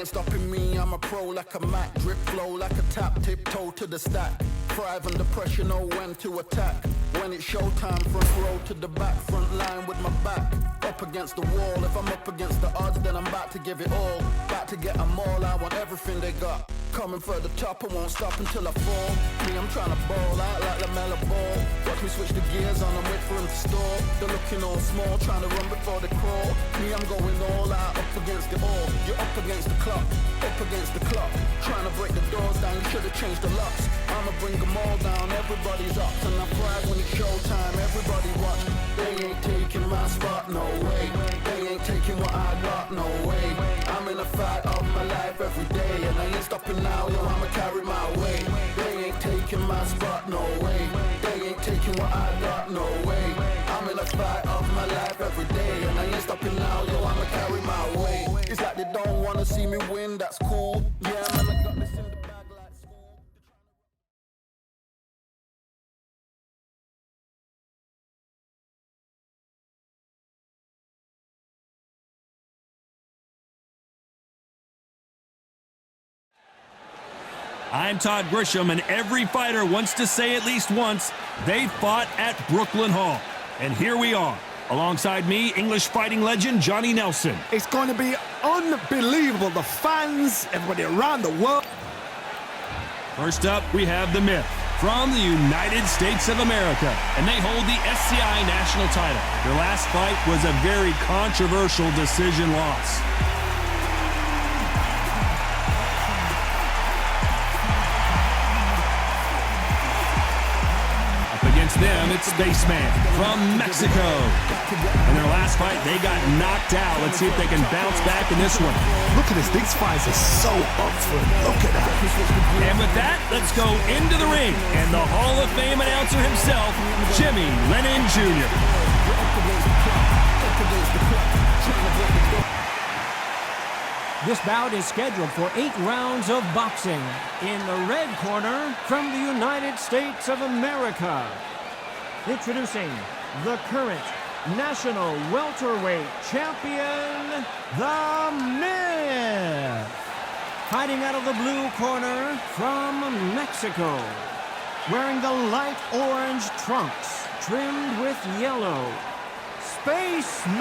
ain't stopping me, I'm a pro like a Mac. Drip flow like a tap, tiptoe to the stack. Thrive under pressure, know when to attack. When it's showtime, front row to the back. Front line with my back up against the wall. If I'm up against the odds, then I'm about to give it all. About to get them all, I want everything they got. Coming for the top, I won't stop until I fall. Me, I'm trying to ball out like LaMelo Ball. Watch me switch the gears on and wait for him to stall. They're looking all small, trying to run before they crawl. Me, I'm going all out, up against the all. You're up against the clock, up against the clock. Trying to break the doors down, you should have changed the locks. I'ma bring them all down, everybody's up. And I thrive when it's showtime, everybody watch. They ain't taking my spot, no way. They ain't taking what I got, no way. I'm in a fight of my life every day, and I ain't stopping now, yo, I'ma carry my weight. They ain't taking my spot, no way. They ain't taking what I got, no way. I'm in a fight of my life every day, and I ain't stopping now, yo, I'ma carry my weight. It's like they don't wanna see me win, that's cool. Yeah, man, I got this in the bag like school. I'm Todd Grisham, and every fighter wants to say at least once they fought at Brooklyn Hall. And here we are. Alongside me, English fighting legend Johnny Nelson. It's going to be unbelievable. The fans, everybody around the world. First up, we have the Myth from the United States of America, and they hold the SCI national title. Their last fight was a very controversial decision loss. Against them, it's Spaceman from Mexico. In their last fight, they got knocked out. Let's see if they can bounce back in this one. Look at this. These fights are so up for it. Look at that. And with that, let's go into the ring. And the Hall of Fame announcer himself, Jimmy Lennon Jr. This bout is scheduled for 8 rounds of boxing. In the red corner, from the United States of America, introducing the current national welterweight champion, The Myth. Fighting out of the blue corner, from Mexico, wearing the light orange trunks trimmed with yellow, Spaceman.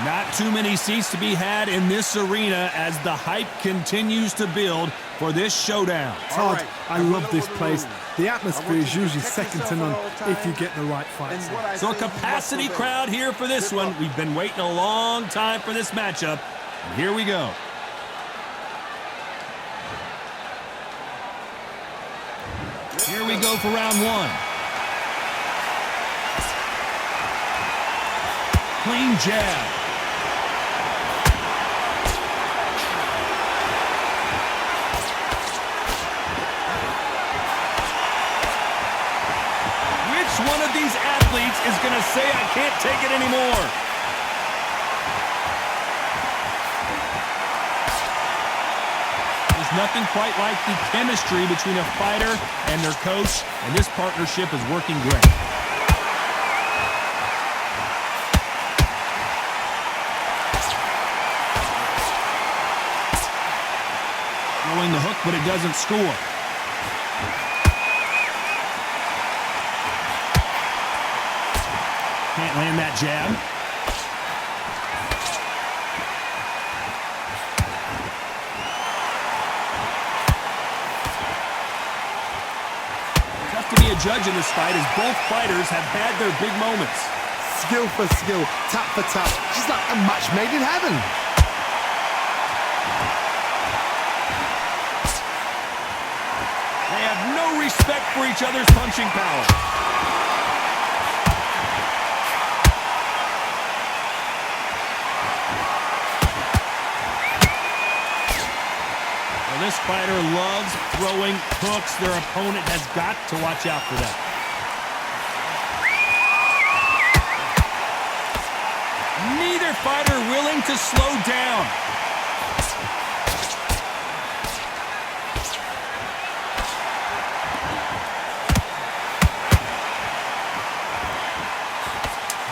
Not too many seats to be had in this arena as the hype continues to build for this showdown. Todd, I love this place. The atmosphere is usually second to none if you get the right fights. So a capacity crowd here for this one. We've been waiting a long time for this matchup, and here we go. Here we go for round one. Clean jab. One of these athletes is going to say, I can't take it anymore. There's nothing quite like the chemistry between a fighter and their coach, and this partnership is working great. Throwing the hook, but it doesn't score. Can't land that jab. Tough to be a judge in this fight as both fighters have had their big moments. Skill for skill, tap for tap. Just like a match made in heaven. They have no respect for each other's punching power. This fighter loves throwing hooks. Their opponent has got to watch out for that. Neither fighter willing to slow down.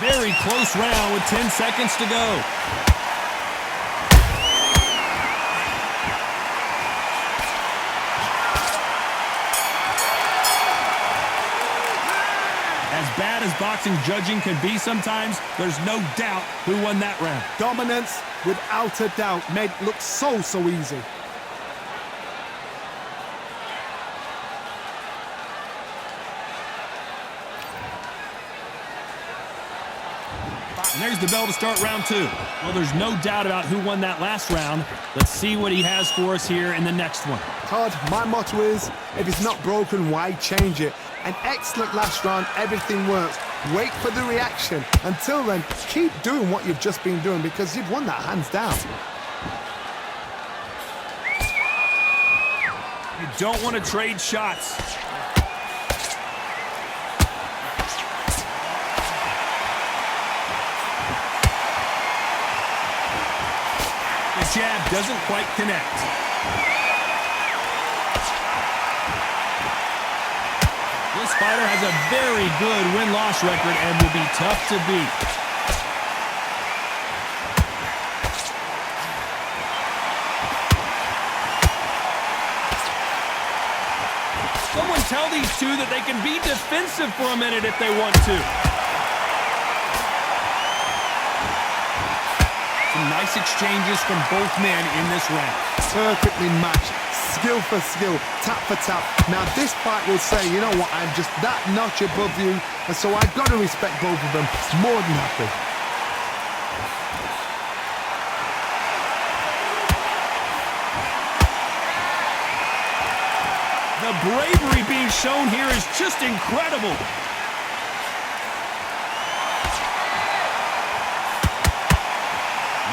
Very close round with 10 seconds to go. As bad as boxing judging can be sometimes, there's no doubt who won that round. Dominance, without a doubt, made it look so easy. And there's the bell to start round 2. Well, there's no doubt about who won that last round. Let's see what he has for us here in the next one. Todd, my motto is, if it's not broken, why change it? An excellent last round, everything works. Wait for the reaction. Until then, keep doing what you've just been doing because you've won that hands down. You don't want to trade shots. The jab doesn't quite connect. This fighter has a very good win-loss record and will be tough to beat. Someone tell these two that they can be defensive for a minute if they want to. Some nice exchanges from both men in this round. Perfectly matched. Skill for skill, tap for tap. Now this fight will say, you know what, I'm just that notch above you, and so I've got to respect both of them. More than happy. The bravery being shown here is just incredible.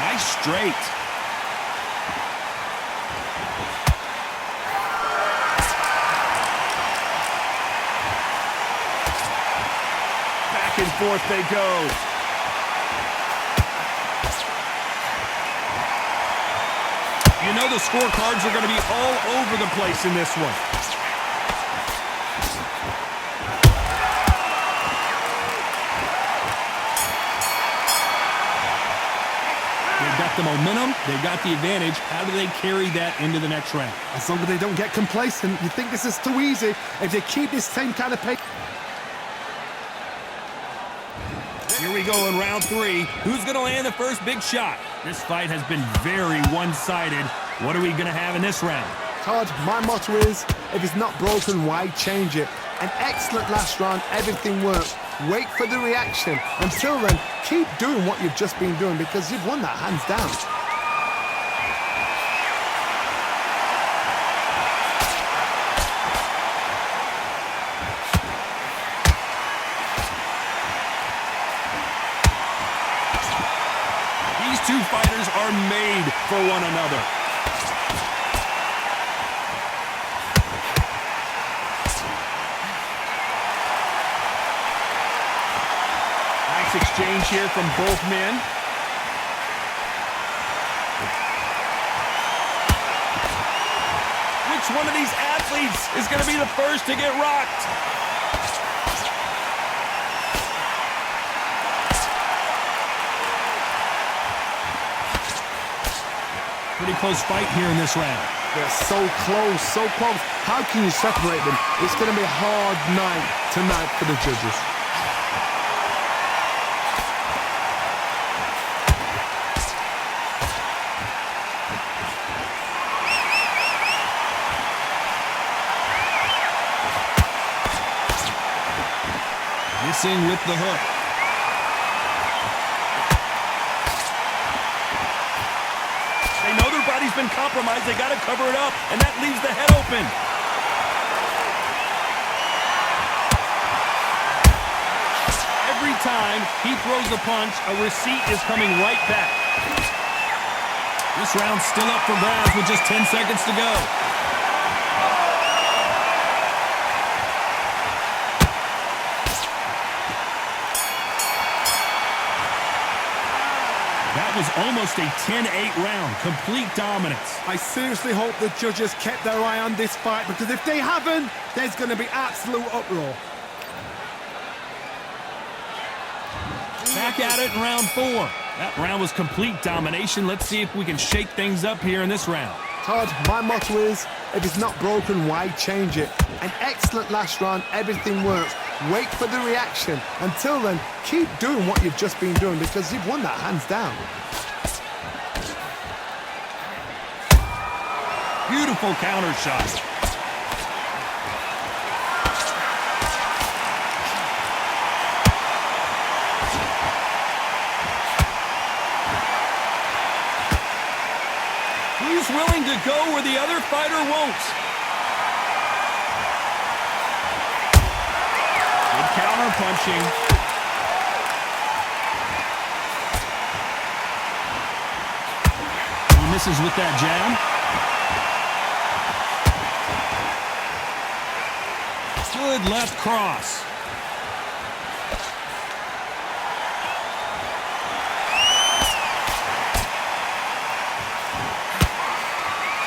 Nice straight. Back and forth they go. You know the scorecards are going to be all over the place in this one. They've got the momentum, they've got the advantage. How do they carry that into the next round? As long as they don't get complacent, you think this is too easy. If they keep this same kind of pace. Here we go in round 3. Who's going to land the first big shot? This fight has been very one-sided. What are we going to have in this round? Todd, my motto is, if it's not broken, why change it? An excellent last round, everything works. Wait for the reaction. Until then, keep doing what you've just been doing because you've won that hands down. These two fighters are made for one another. Exchange here from both men. Which one of these athletes is going to be the first to get rocked? Pretty close fight here in this round. They're so close, so close. How can you separate them? It's going to be a hard night tonight for the judges. Missing with the hook. They know their body's been compromised. They got to cover it up, and that leaves the head open. Every time he throws a punch, a receipt is coming right back. This round's still up for grabs with just 10 seconds to go. That was almost a 10-8 round. Complete dominance. I seriously hope the judges kept their eye on this fight because if they haven't, there's going to be absolute uproar. Back at it in round 4. That round was complete domination. Let's see if we can shake things up here in this round. Todd, my motto is, If it's not broken, why change it? An excellent last round, everything works. Wait for the reaction. Until then, keep doing what you've just been doing because you've won that hands down. Beautiful counter shot. He's willing to go where the other fighter won't. Good counter punching. He misses with that jab. Good left cross.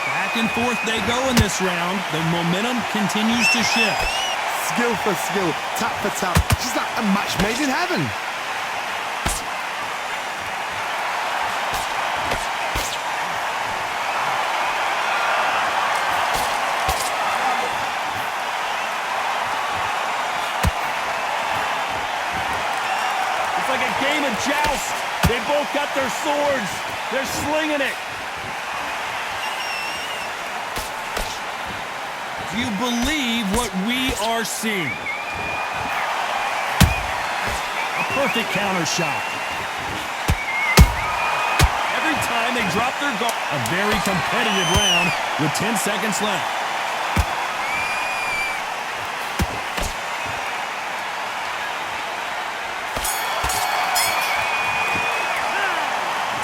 Back and forth they go in this round. The momentum continues to shift. Skill for skill, tap for tap. Just like a match made in heaven. It's like a game of joust. They both got their swords. They're slinging it. Do you believe what we are seeing? A perfect counter shot. Every time they drop their guard. A very competitive round with 10 seconds left.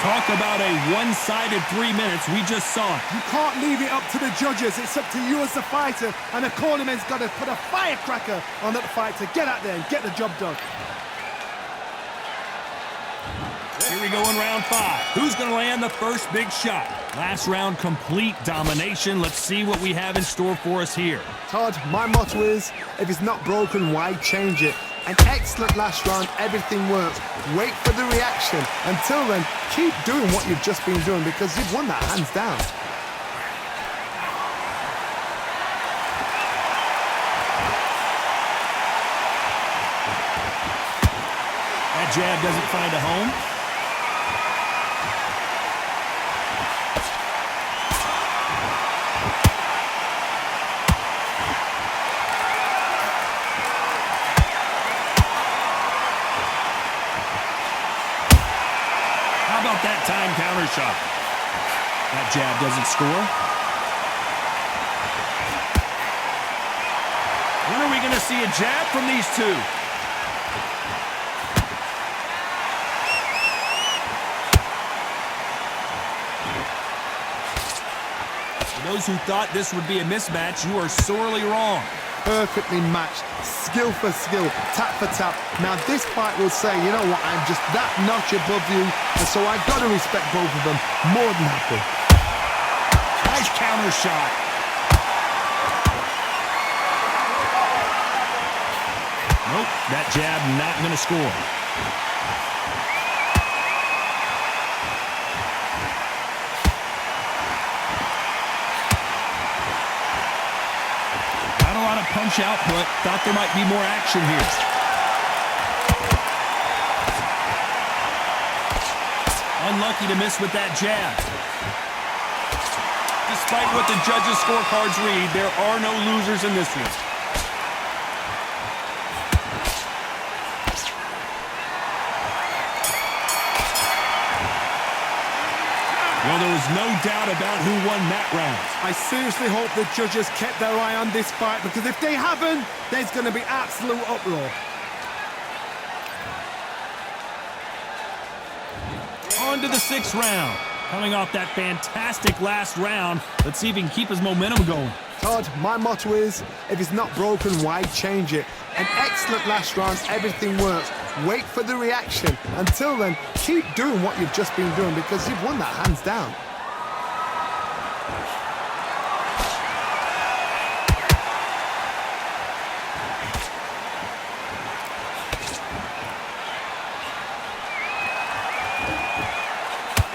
Talk about a one-sided 3 minutes. We just saw it. You can't leave it up to the judges. It's up to you as the fighter. And the cornerman's got to put a firecracker on that fight to get out there and get the job done. Here we go in round 5. Who's going to land the first big shot? Last round, complete domination. Let's see what we have in store for us here. Todd, my motto is, if it's not broken, why change it? An excellent last round, everything works. Wait for the reaction. Until then, keep doing what you've just been doing because you've won that hands down. That jab doesn't find a home. That time counter shot. That jab doesn't score. When are we going to see a jab from these two? For those who thought this would be a mismatch, you are sorely wrong. Perfectly matched, skill for skill, tap for tap. Now this fight will say, you know what, I'm just that notch above you, and so I've got to respect both of them more than happy. Nice counter shot. Nope, that jab not going to score. Punch output. Thought there might be more action here. Unlucky to miss with that jab. Despite what the judges' scorecards read, there are no losers in this one. Well, there was no doubt about who won that round. I seriously hope the judges kept their eye on this fight because if they haven't, there's going to be absolute uproar. On to the 6th round. Coming off that fantastic last round, let's see if he can keep his momentum going. Todd, my motto is, if it's not broken, why change it? An excellent last round, everything works. Wait for the reaction. Until then, keep doing what you've just been doing because you've won that hands down.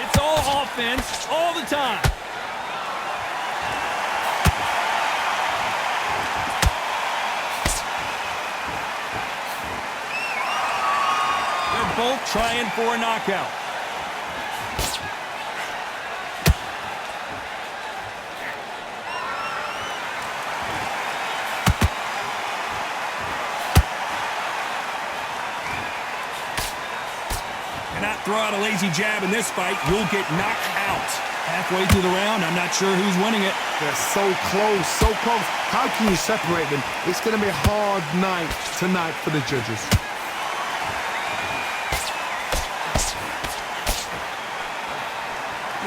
It's all offense, all the time. both trying for a knockout. Cannot throw out a lazy jab in this fight. You'll get knocked out. Halfway through the round, I'm not sure who's winning it. They're so close, so close. How can you separate them? It's going to be a hard night tonight for the judges.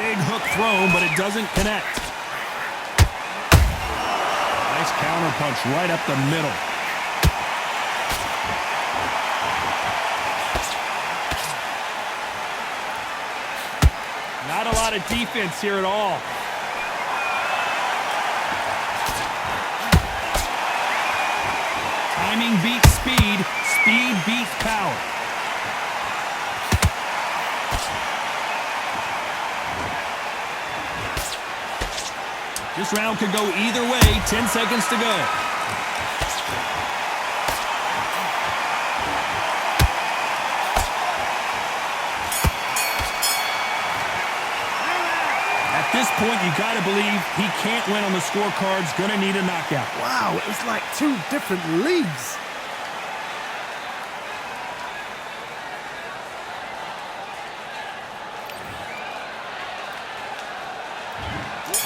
Big hook thrown, but it doesn't connect. Nice counter punch right up the middle. Not a lot of defense here at all. Timing beats speed. Speed beats power. This round could go either way. 10 seconds to go. At this point, you got to believe he can't win on the scorecards. Going to need a knockout. Wow, it's like two different leagues.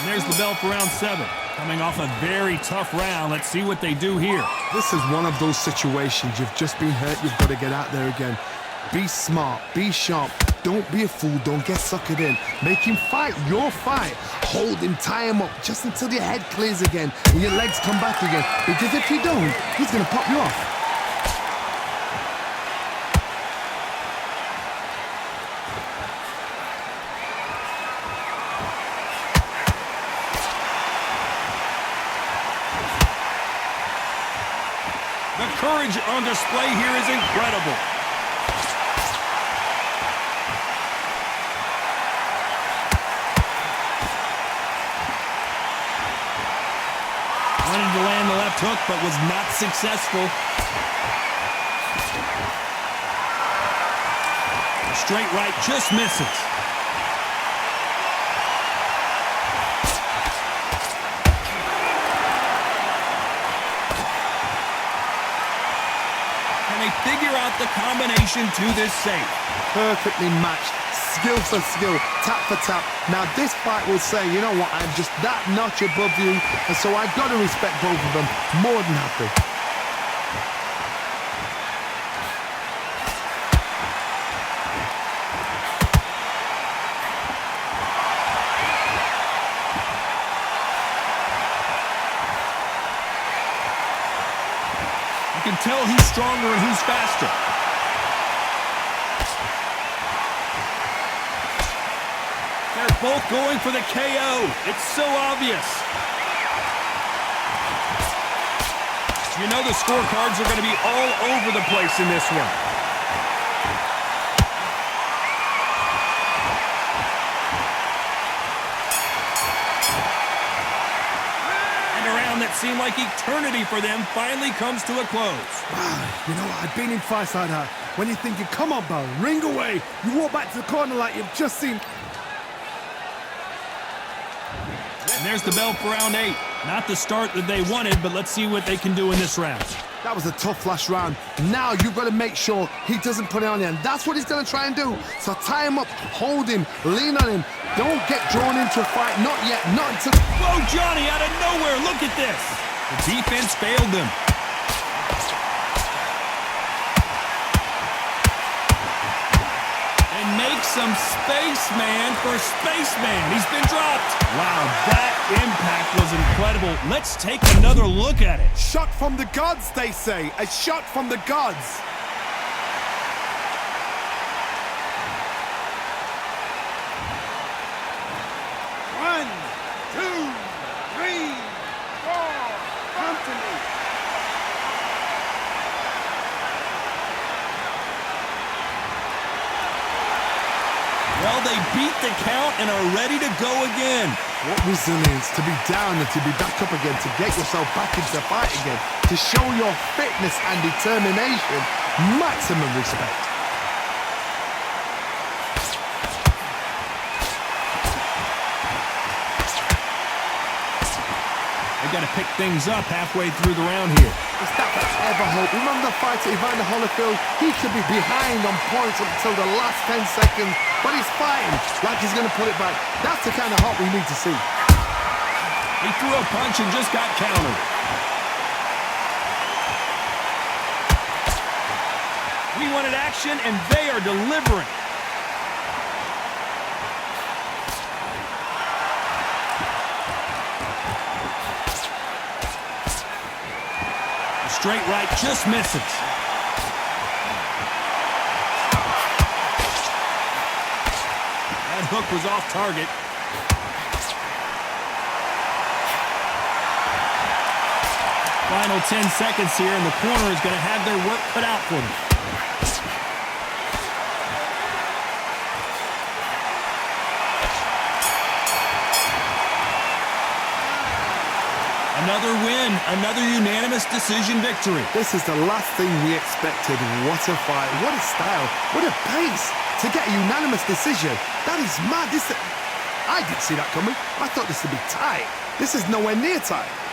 And there's the bell for round 7. Coming off a very tough round. Let's see what they do here. This is one of those situations. You've just been hurt. You've got to get out there again. Be smart. Be sharp. Don't be a fool. Don't get suckered in. Make him fight your fight. Hold him. Tie him up just until your head clears again and your legs come back again. Because if you don't, he's going to pop you off. The courage on display here is incredible. Wanted to land the left hook, but was not successful. A straight right just misses. Figure out the combination to this save. Perfectly matched. Skill for skill. Tap for tap. Now this fight will say, you know what, I'm just that notch above you, and so I've got to respect both of them. More than happy. You can tell who's stronger and who's faster. They're both going for the KO. It's so obvious. You know the scorecards are going to be all over the place in this one. That seemed like eternity for them finally comes to a close. Wow, you know what? I've been in fights like that. When you're thinking, come on, Bell, ring away. You walk back to the corner like you've just seen. And there's the bell for round 8. Not the start that they wanted, but let's see what they can do in this round. That was a tough last round. Now you've got to make sure he doesn't put it on you, and that's what he's going to try and do. So tie him up, hold him, lean on him. Don't get drawn into a fight. Not yet. Not until... Whoa, Johnny, out of nowhere. Look at this. The defense failed them. And make some space, man, for Spaceman. He's been dropped. Wow, that impact was incredible. Let's take another look at it. Shot from the gods, they say. A shot from the gods. One, two, three, four. Come to me. Well, they beat the count and are ready to go again. What resilience to be down and to be back up again, to get yourself back into the fight again, to show your fitness and determination. Maximum respect. got to pick things up halfway through the round here. If that could ever hope. Remember the fight at Evander Holyfield? He could be behind on points up until the last 10 seconds, but he's fighting like he's going to put it back. That's the kind of hope we need to see. He threw a punch and just got countered. We wanted action, and they are delivering. The straight right just misses. That hook was off target. Final 10 seconds here, and the corner is going to have their work cut out for them. Another win, another unanimous decision victory. This is the last thing we expected. What a fight, what a style, what a pace to get a unanimous decision. That is mad. I didn't see that coming. I thought this would be tight. This is nowhere near tight.